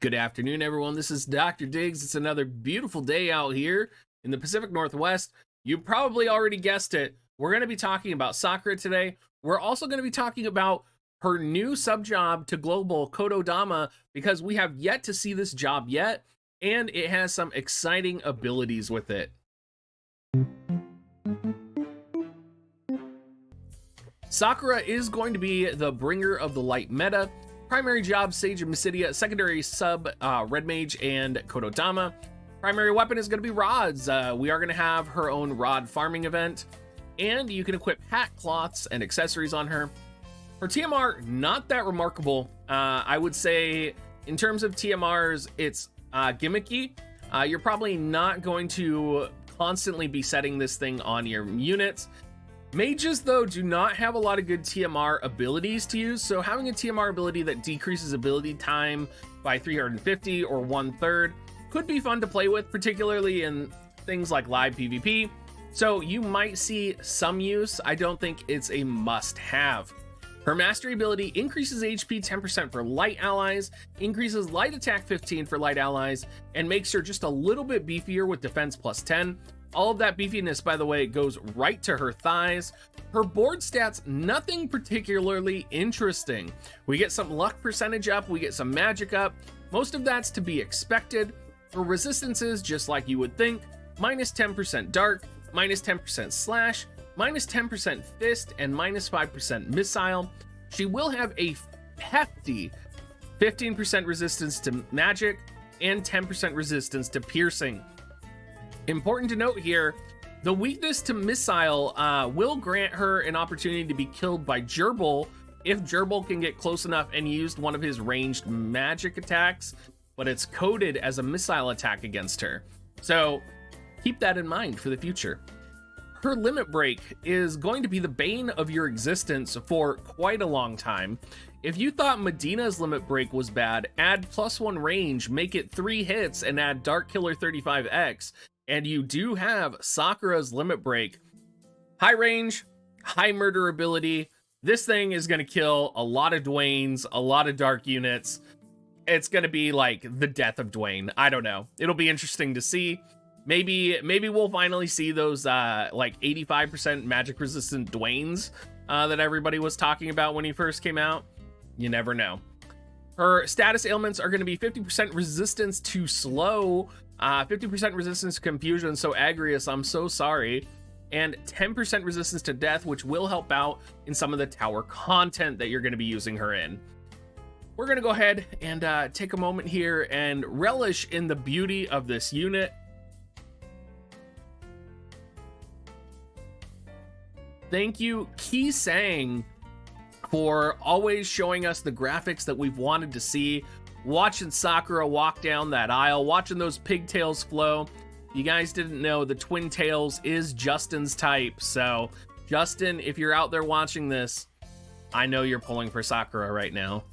Good afternoon, everyone. This is Dr. Diggs. It's another beautiful day out here in the Pacific Northwest. You probably already guessed it. We're going to be talking about Sakura today. We're also going to be talking about her new sub-job to Global, Kododama, because we have yet to see this job yet, and it has some exciting abilities with it. Sakura is going to be the bringer of the light meta. Primary job, Sage of Mysidia. Secondary sub, Red Mage and Kododama. Primary weapon is going to be rods. We are going to have her own rod farming event. And you can equip hat cloths and accessories on her. Her TMR, not that remarkable. I would say, in terms of TMRs, it's gimmicky. You're probably not going to constantly be setting this thing on your units. Mages, though, do not have a lot of good TMR abilities to use, so having a TMR ability that decreases ability time by 350 or 1/3 could be fun to play with, particularly in things like live PvP. So you might see some use. I don't think it's a must-have. Her mastery ability increases HP 10% for light allies, increases light attack 15 for light allies, and makes her just a little bit beefier with defense plus 10. All of that beefiness, by the way, goes right to her thighs. Her board stats, nothing particularly interesting. We get some luck percentage up, we get some magic up. Most of that's to be expected. Her resistances, just like you would think, minus 10% dark, minus 10% slash, minus 10% fist, and minus 5% missile. She will have a hefty 15% resistance to magic and 10% resistance to piercing. Important to note here, the weakness to missile will grant her an opportunity to be killed by Gerbil if Gerbil can get close enough and used one of his ranged magic attacks, but it's coded as a missile attack against her. So keep that in mind for the future. Her limit break is going to be the bane of your existence for quite a long time. If you thought Medina's limit break was bad, add +1 range, make it 3 hits, and add Dark Killer 35X. And you do have Sakura's limit break. High range, high murder ability. This thing is going to kill a lot of Dwaynes, a lot of dark units. It's going to be like the death of Dwayne. I don't know. It'll be interesting to see. Maybe we'll finally see those like 85% magic resistant Dwaynes that everybody was talking about when he first came out. You never know. Her status ailments are going to be 50% resistance to slow, 50% resistance to confusion, so Agrius, I'm so sorry, and 10% resistance to death, which will help out in some of the tower content that you're going to be using her in. We're going to go ahead and take a moment here and relish in the beauty of this unit. Thank you, Ki-Sang, for always showing us the graphics that we've wanted to see. Watching Sakura walk down that aisle, watching those pigtails flow. You guys didn't know the twin tails is Justin's type. So Justin, if you're out there watching this, I know you're pulling for Sakura right now.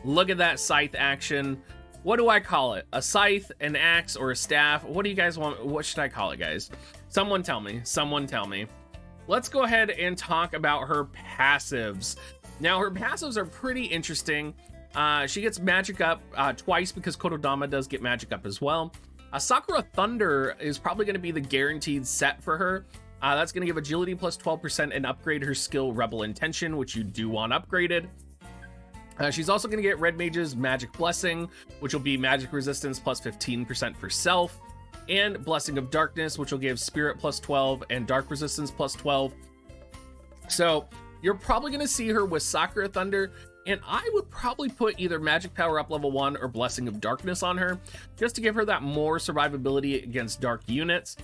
Look at that scythe action. What do I call it? A scythe, an axe, or a staff? What do you guys want? What should I call it, guys? Someone tell me. Someone tell me. Let's go ahead and talk about her passives. Now, her passives are pretty interesting. She gets magic up twice because Kododama does get magic up as well. Sakura Thunder is probably going to be the guaranteed set for her. That's going to give agility plus 12% and upgrade her skill Rebel Intention, which you do want upgraded. She's also going to get Red Mage's Magic Blessing, which will be magic resistance plus 15% for self, and Blessing of Darkness, which will give spirit plus 12 and dark resistance plus 12. So you're probably going to see her with Sakura Thunder, and I would probably put either Magic Power Up level 1 or Blessing of Darkness on her, just to give her that more survivability against dark units.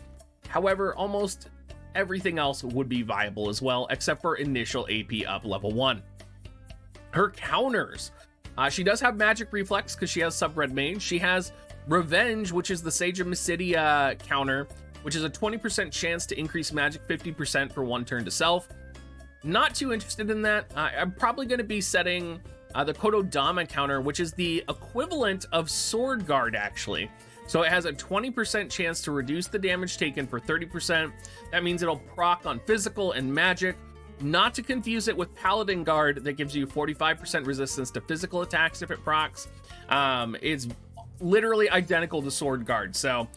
However, almost everything else would be viable as well, except for initial AP up level 1. Her counters. She does have Magic Reflex because she has Sub-Red Mage. She has Revenge, which is the Sage of Mysidia counter, which is a 20% chance to increase magic 50% for 1 turn to self. Not too interested in that. I'm probably going to be setting the Kododama counter, which is the equivalent of Sword Guard, actually. So it has a 20% chance to reduce the damage taken for 30%. That means it'll proc on physical and magic. Not to confuse it with Paladin Guard that gives you 45% resistance to physical attacks if it procs. It's literally identical to Sword Guard. So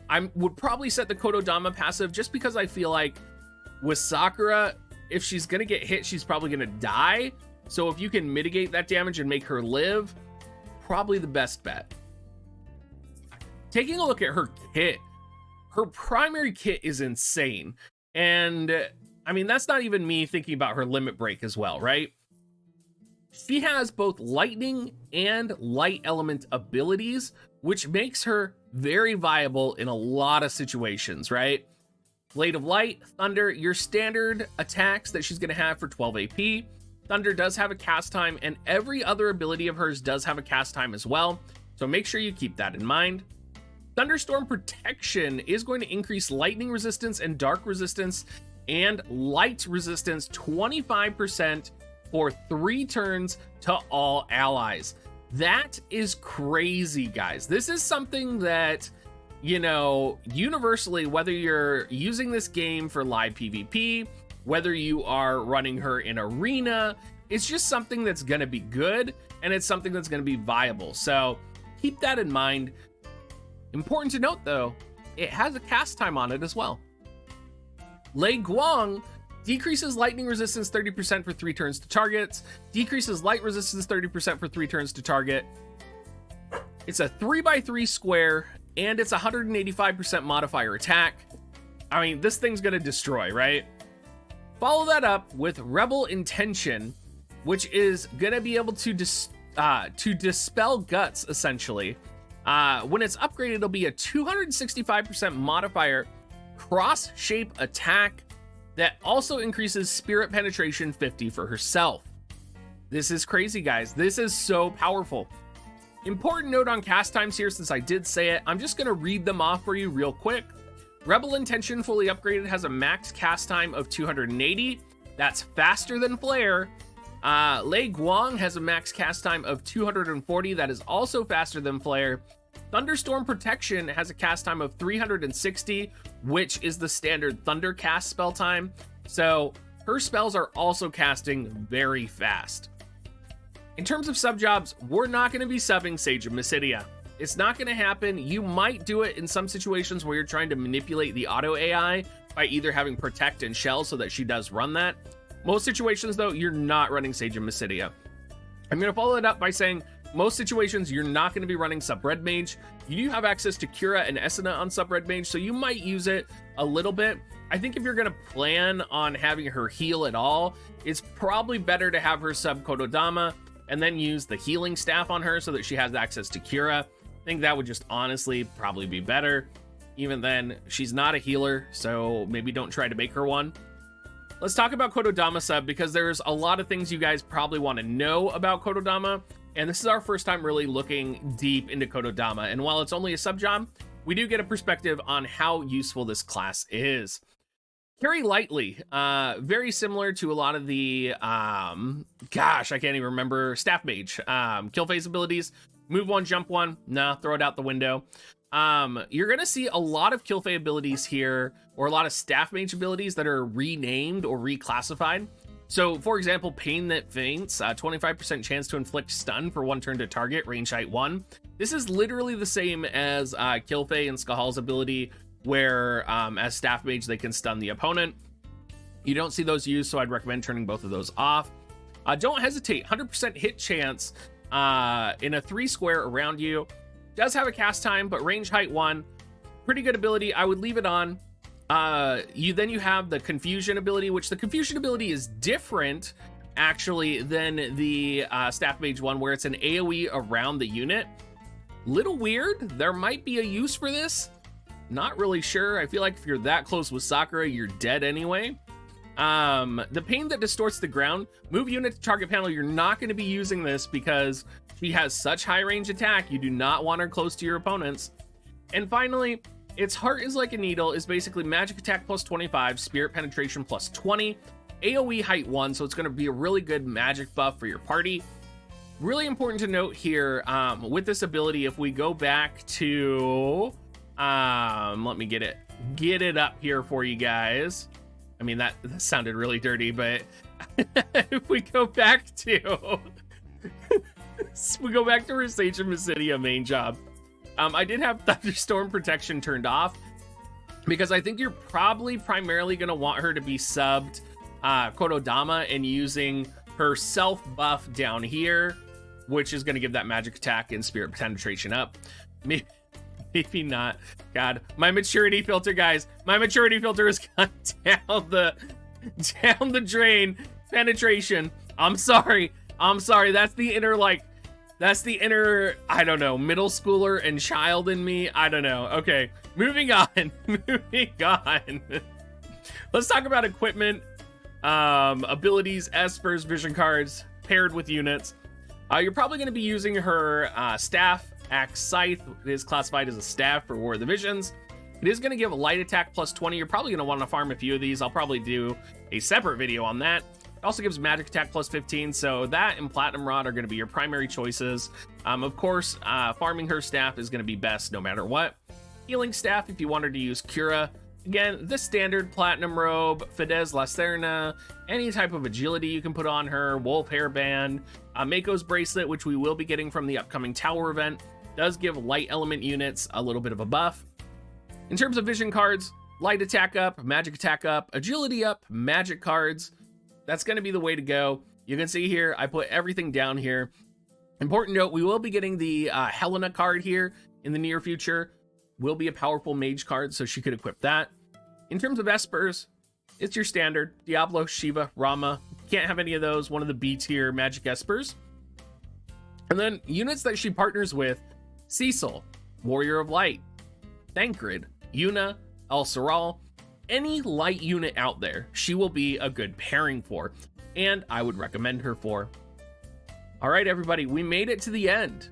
I would probably set the Kododama passive just because I feel like with Sakura, if she's going to get hit, she's probably going to die. So if you can mitigate that damage and make her live, probably the best bet. Taking a look at her kit, her primary kit is insane. And I mean, that's not even me thinking about her limit break as well, right? She has both lightning and light element abilities, which makes her very viable in a lot of situations, right? Blade of Light, Thunder, your standard attacks that she's going to have for 12 AP. Thunder does have a cast time, and every other ability of hers does have a cast time as well. So make sure you keep that in mind. Thunderstorm Protection is going to increase lightning resistance and dark resistance and light resistance 25% for 3 turns to all allies. That is crazy, guys. This is something that, you know, universally, whether you're using this game for live PvP, whether you are running her in arena, it's just something that's going to be good, and it's something that's going to be viable. So keep that in mind. Important to note, though, it has a cast time on it as well. Lei Guang decreases lightning resistance 30% for 3 turns to targets, decreases light resistance 30% for 3 turns to target. It's a 3x3 square, and it's 185% modifier attack. I mean, this thing's gonna destroy, right? Follow that up with Rebel Intention, which is gonna be able to dispel guts, essentially. When it's upgraded, it'll be a 265% modifier cross-shape attack that also increases spirit penetration 50 for herself. This is crazy, guys. This is so powerful. Important note on cast times here, since I did say it, I'm just going to read them off for you real quick. Rebel Intention fully upgraded has a max cast time of 280. That's faster than Flare. Lei Guang has a max cast time of 240. That is also faster than Flare. Thunderstorm Protection has a cast time of 360, which is the standard Thunder cast spell time. So her spells are also casting very fast. In terms of sub jobs, we're not going to be subbing Sage of Mysidia. It's not going to happen. You might do it in some situations where you're trying to manipulate the auto AI by either having Protect and Shell so that she does run that. Most situations, though, you're not running Sage of Mysidia. I'm going to follow it up by saying most situations you're not going to be running Sub Red Mage. You do have access to Cura and Esuna on Sub Red Mage, so you might use it a little bit. I think if you're going to plan on having her heal at all, it's probably better to have her sub Kododama and then use the healing staff on her so that she has access to Cura. I think that would just honestly probably be better. Even then, she's not a healer, so maybe don't try to make her one. Let's talk about Kododama sub, because there's a lot of things you guys probably want to know about Kododama, and this is our first time really looking deep into Kododama, and while it's only a sub job, we do get a perspective on how useful this class is. Carry lightly, very similar to a lot of the, gosh, I can't even remember, Staff Mage, kill phase abilities, move one, jump one, nah, throw it out the window. You're gonna see a lot of kill phase abilities here, or a lot of Staff Mage abilities that are renamed or reclassified. So, for example, Pain That Faints, 25% chance to inflict stun for 1 turn to target, range height 1. This is literally the same as Kilfei and Skahal's ability, where as Staff Mage they can stun the opponent. You don't see those used, so I'd recommend turning both of those off. Don't hesitate, 100% hit chance in a 3 square around you. Does have a cast time, but range height 1. Pretty good ability, I would leave it on. You have the Confusion ability, which the Confusion ability is different actually than the Staff Mage one, where it's an AoE around the unit. Little weird, there might be a use for this. Not really sure. I feel like if you're that close with Sakura, you're dead anyway. The Pain That Distorts the Ground, move unit to target panel. You're not going to be using this because she has such high range attack. You do not want her close to your opponents. And finally, its Heart is Like a Needle is basically magic attack plus 25, spirit penetration plus 20, AoE height 1, so it's going to be a really good magic buff for your party. Really important to note here, with this ability, if we go back to, let me get it up here for you guys. I mean, that sounded really dirty, but if we go back to, we go back to her Sage of Mysidia main job. I did have thunderstorm protection turned off because I think you're probably primarily going to want her to be subbed Kododama and using her self buff down here, which is going to give that magic attack and spirit penetration up. Maybe not. God, my maturity filter, guys. My maturity filter has gone down the drain. Penetration. I'm sorry. That's the inner, I don't know, middle schooler and child in me. I don't know. Okay, moving on. Let's talk about equipment, abilities, espers, vision cards, paired with units. You're probably going to be using her staff, axe, scythe. It is classified as a staff for War of the Visions. It is going to give a light attack plus 20. You're probably going to want to farm a few of these. I'll probably do a separate video on that. It also gives magic attack plus 15, so that and Platinum Rod are going to be your primary choices. Of course, farming her staff is going to be best no matter what. Healing staff, if you wanted to use Cura. Again, the standard Platinum Robe, Fidesz Lacerna, any type of agility you can put on her, Wolf Hairband, Mako's Bracelet, which we will be getting from the upcoming Tower event, does give light element units a little bit of a buff. In terms of vision cards, light attack up, magic attack up, agility up, magic cards. That's going to be the way to go. You can see here, I put everything down here. Important note, we will be getting the Helena card here in the near future. Will be a powerful mage card, so she could equip that. In terms of espers, it's your standard Diablo, Shiva, Rama. Can't have any of those. One of the B tier magic espers. And then units that she partners with: Cecil, Warrior of Light, Thancred, Yuna, El Saral. Any light unit out there, she will be a good pairing for, and I would recommend her for. All right, everybody, we made it to the end.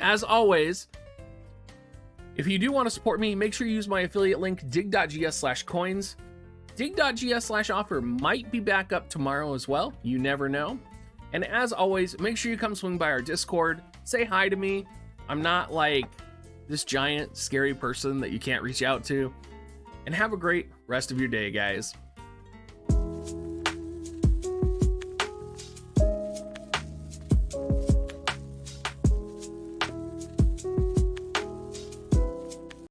As always, if you do want to support me, make sure you use my affiliate link, dig.gs/coins. Dig.gs/offer might be back up tomorrow as well. You never know. And as always, make sure you come swing by our Discord. Say hi to me. I'm not like this giant, scary person that you can't reach out to. And have a great rest of your day, guys.